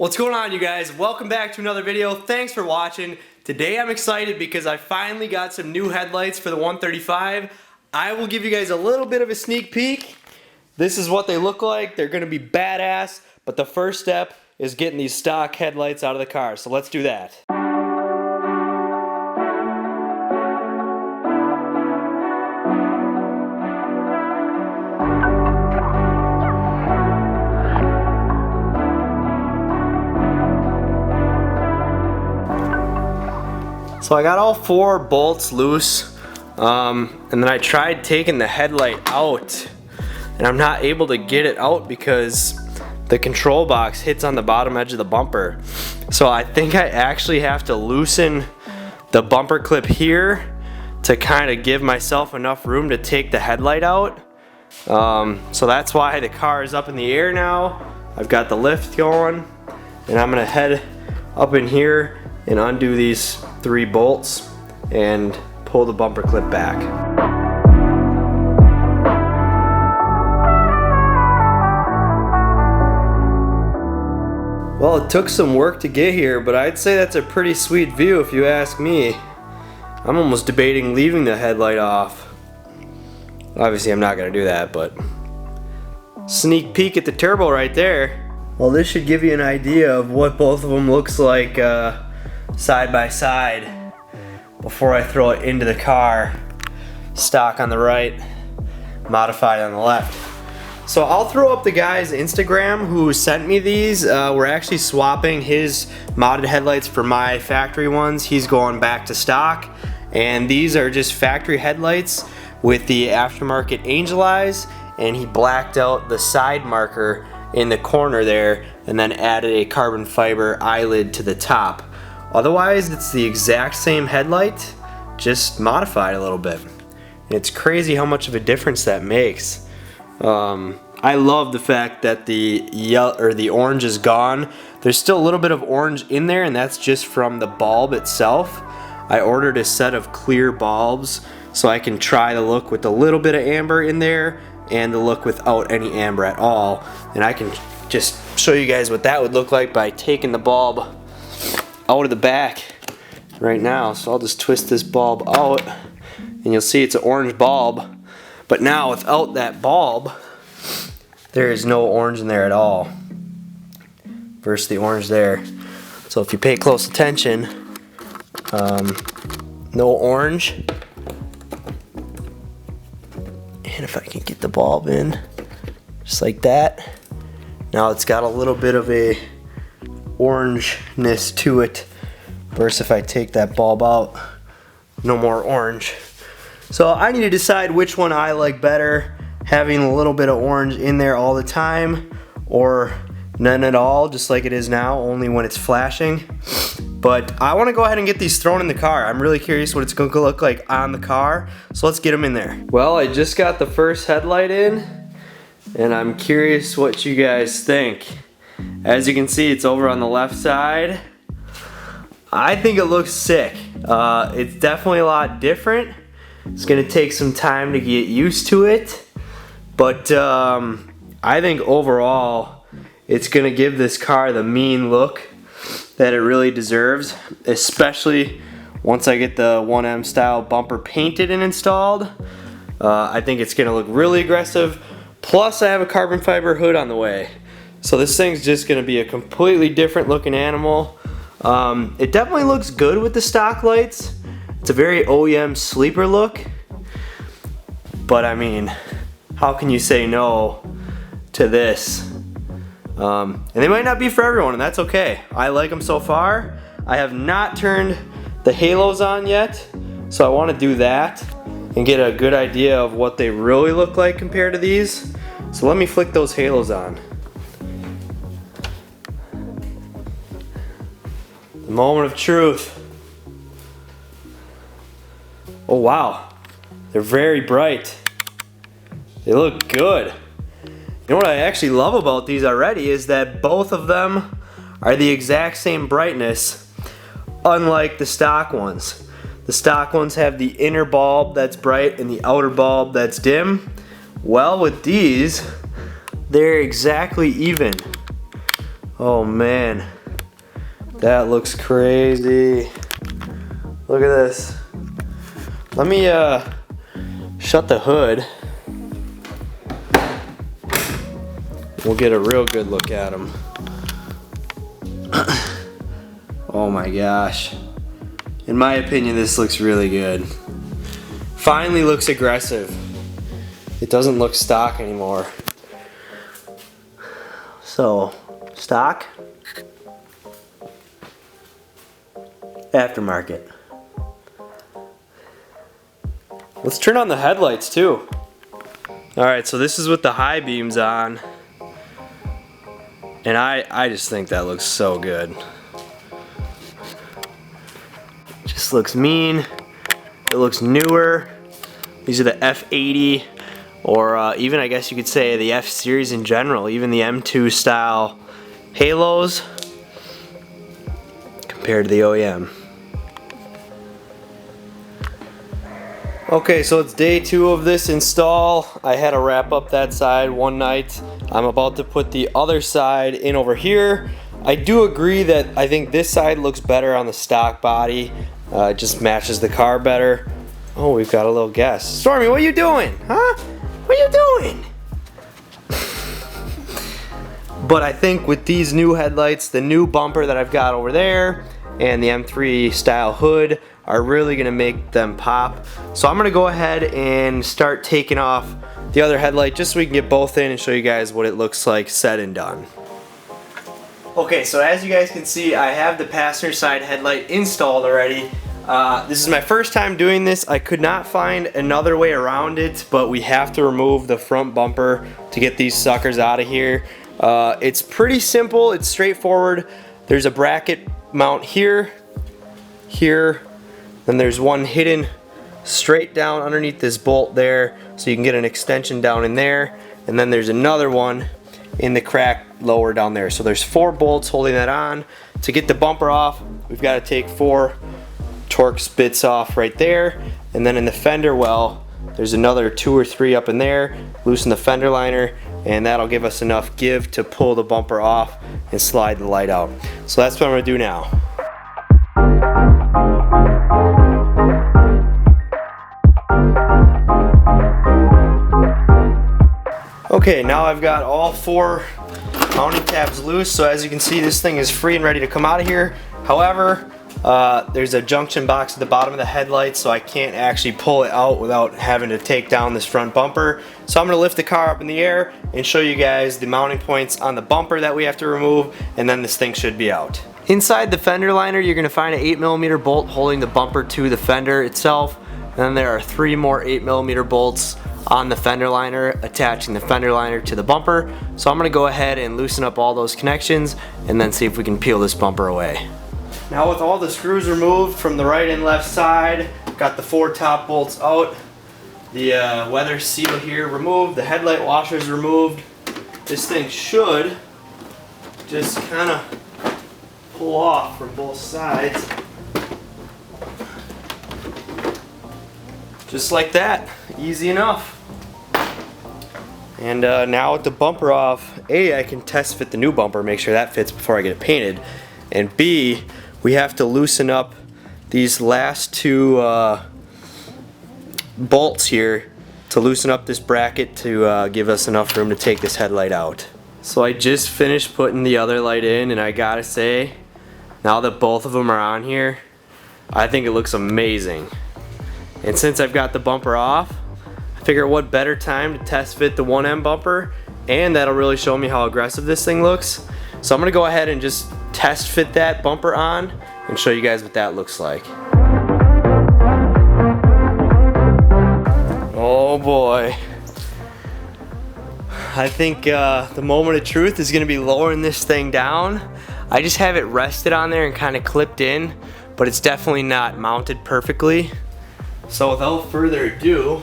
What's going on, you guys? Welcome back to another video. Thanks for watching. Today I'm excited because I finally got some new headlights for the 135. I will give you guys a little bit of a sneak peek. This is what they look like. They're gonna be badass, but the first step is getting these stock headlights out of the car. So let's do that. So I got all 4 bolts loose, and then I tried taking the headlight out, and I'm not able to get it out because the control box hits on the bottom edge of the bumper. So I think I actually have to loosen the bumper clip here to kind of give myself enough room to take the headlight out. So that's why the car is up in the air now. I've got the lift going, and I'm gonna head up in here and undo these 3 bolts and pull the bumper clip back. Well, it took some work to get here, but I'd say that's a pretty sweet view if you ask me. I'm almost debating leaving the headlight off. Obviously I'm not gonna do that, but sneak peek at the turbo right there. Well, this should give you an idea of what both of them looks like side by side before I throw it into the car. Stock on the right, modified on the left. So I'll throw up the guy's Instagram who sent me these. We're actually swapping his modded headlights for my factory ones. He's going back to stock, and these are just factory headlights with the aftermarket angel eyes, and he blacked out the side marker in the corner there and then added a carbon fiber eyelid to the top. Otherwise, it's the exact same headlight, just modified a little bit. And it's crazy how much of a difference that makes. I love the fact that the orange is gone. There's still a little bit of orange in there, and that's just from the bulb itself. I ordered a set of clear bulbs so I can try the look with a little bit of amber in there and the look without any amber at all. And I can just show you guys what that would look like by taking the bulb out of the back right now. So I'll just twist this bulb out and you'll see it's an orange bulb, but now without that bulb there is no orange in there at all versus the orange there. So if you pay close attention, no orange, and if I can get the bulb in just like that, now it's got a little bit of a orangeness to it versus if I take that bulb out, no more orange. So I need to decide which one I like better, having a little bit of orange in there all the time or none at all, just like it is now, only when it's flashing. But I want to go ahead and get these thrown in the car. I'm really curious what it's going to look like on the car, so let's get them in there. Well, I just got the first headlight in and I'm curious what you guys think. As you can see, it's over on the left side. I think it looks sick. It's definitely a lot different. It's gonna take some time to get used to it, but I think overall it's gonna give this car the mean look that it really deserves, especially once I get the 1M style bumper painted and installed. I think it's gonna look really aggressive. Plus I have a carbon fiber hood on the way. So this thing's just gonna be a completely different looking animal. It definitely looks good with the stock lights. It's a very OEM sleeper look. But I mean, how can you say no to this? And they might not be for everyone, and that's okay. I like them so far. I have not turned the halos on yet, so I wanna do that and get a good idea of what they really look like compared to these. So let me flick those halos on. The moment of truth. Oh wow, they're very bright. They look good. You know what I actually love about these already is that both of them are the exact same brightness, unlike the stock ones. The stock ones have the inner bulb that's bright and the outer bulb that's dim. Well, with these, they're exactly even. Oh man, that looks crazy. Look at this. Let me shut the hood. We'll get a real good look at them. Oh my gosh. In my opinion, this looks really good. Finally looks aggressive. It doesn't look stock anymore. So, stock, aftermarket. Let's turn on the headlights too. Alright, so this is with the high beams on. And I just think that looks so good. Just looks mean. It looks newer. These are the F80, or even I guess you could say the F series in general, even the M2 style halos compared to the OEM. Okay, so it's day 2 of this install. I had to wrap up that side one night. I'm about to put the other side in over here. I do agree that I think this side looks better on the stock body. It just matches the car better. Oh, we've got a little guest. Stormy, what are you doing? Huh? What are you doing? But I think with these new headlights, the new bumper that I've got over there, and the M3 style hood are really gonna make them pop. So I'm gonna go ahead and start taking off the other headlight just so we can get both in and show you guys what it looks like said and done. Okay, so as you guys can see, I have the passenger side headlight installed already. This is my first time doing this. I could not find another way around it, but we have to remove the front bumper to get these suckers out of here. It's pretty simple, it's straightforward. There's a bracket mount here, here, then there's one hidden straight down underneath this bolt there, so you can get an extension down in there, and then there's another one in the crack lower down there. So there's 4 bolts holding that on. To get the bumper off, we've got to take 4 Torx bits off right there, and then in the fender well, there's another 2 or 3 up in there. Loosen the fender liner, and that'll give us enough give to pull the bumper off and slide the light out. So that's what I'm gonna do now. Okay, now I've got all 4 mounting tabs loose, so as you can see, this thing is free and ready to come out of here. However, there's a junction box at the bottom of the headlight, so I can't actually pull it out without having to take down this front bumper. So I'm going to lift the car up in the air and show you guys the mounting points on the bumper that we have to remove, and then this thing should be out. Inside the fender liner, you're going to find an 8mm bolt holding the bumper to the fender itself, and then there are 3 more 8mm bolts on the fender liner attaching the fender liner to the bumper. So I'm going to go ahead and loosen up all those connections and then see if we can peel this bumper away. Now with all the screws removed from the right and left side, got the 4 top bolts out, the weather seal here removed, the headlight washers removed. This thing should just kind of pull off from both sides. Just like that, easy enough. And now with the bumper off, A, I can test fit the new bumper, make sure that fits before I get it painted. And B, we have to loosen up these last 2 bolts here to loosen up this bracket to give us enough room to take this headlight out. So I just finished putting the other light in, and I gotta say, now that both of them are on here, I think it looks amazing. And since I've got the bumper off, I figure what better time to test fit the 1M bumper, and that'll really show me how aggressive this thing looks. So I'm gonna go ahead and just test fit that bumper on and show you guys what that looks like. Oh boy. I think the moment of truth is gonna be lowering this thing down. I just have it rested on there and kind of clipped in, but it's definitely not mounted perfectly. So without further ado,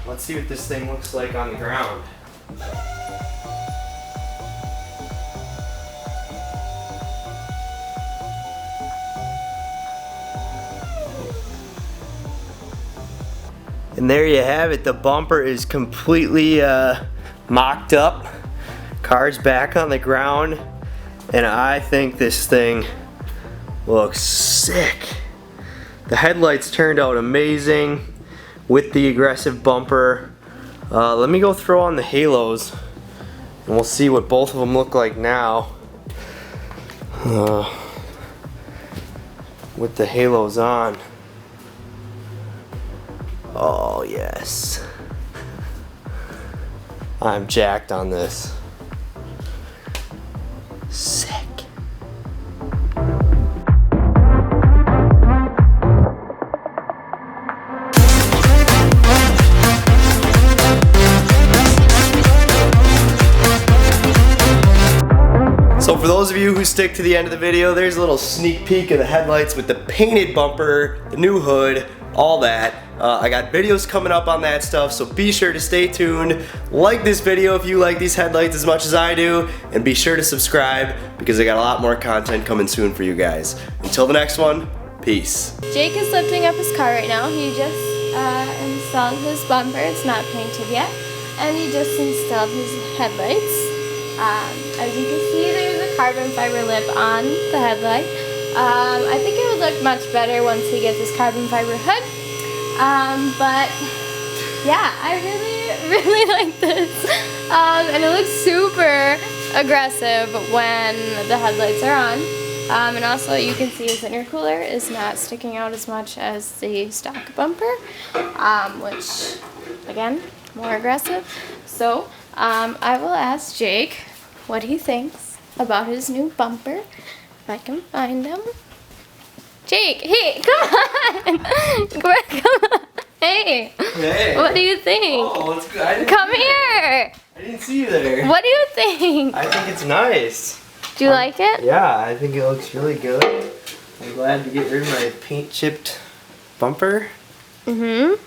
let's see what this thing looks like on the ground. And there you have it. The bumper is completely mocked up. Car's back on the ground, and I think this thing looks sick. The headlights turned out amazing with the aggressive bumper. Let me go throw on the halos, and we'll see what both of them look like now. With the halos on. Oh yes. I'm jacked on this. Sick. So for those of you who stick to the end of the video, there's a little sneak peek of the headlights with the painted bumper, the new hood, all that. I got videos coming up on that stuff, so be sure to stay tuned. Like this video if you like these headlights as much as I do, and be sure to subscribe because I got a lot more content coming soon for you guys. Until the next one, peace. Jake is lifting up his car right now. He just installed his bumper. It's not painted yet. And he just installed his headlights. As you can see, there's a carbon fiber lip on the headlight. I think it would look much better once he gets his carbon fiber hood. But yeah, I really like this. And it looks super aggressive when the headlights are on. And also you can see his intercooler is not sticking out as much as the stock bumper, which again, more aggressive. So I will ask Jake what he thinks about his new bumper, if I can find him. Jake, hey, come on! Come on. Hey, what do you think? Oh, it's good. Come here! I didn't see you there. What do you think? I think it's nice. Do you like it? Yeah, I think it looks really good. I'm glad to get rid of my paint chipped bumper. Mm-hmm.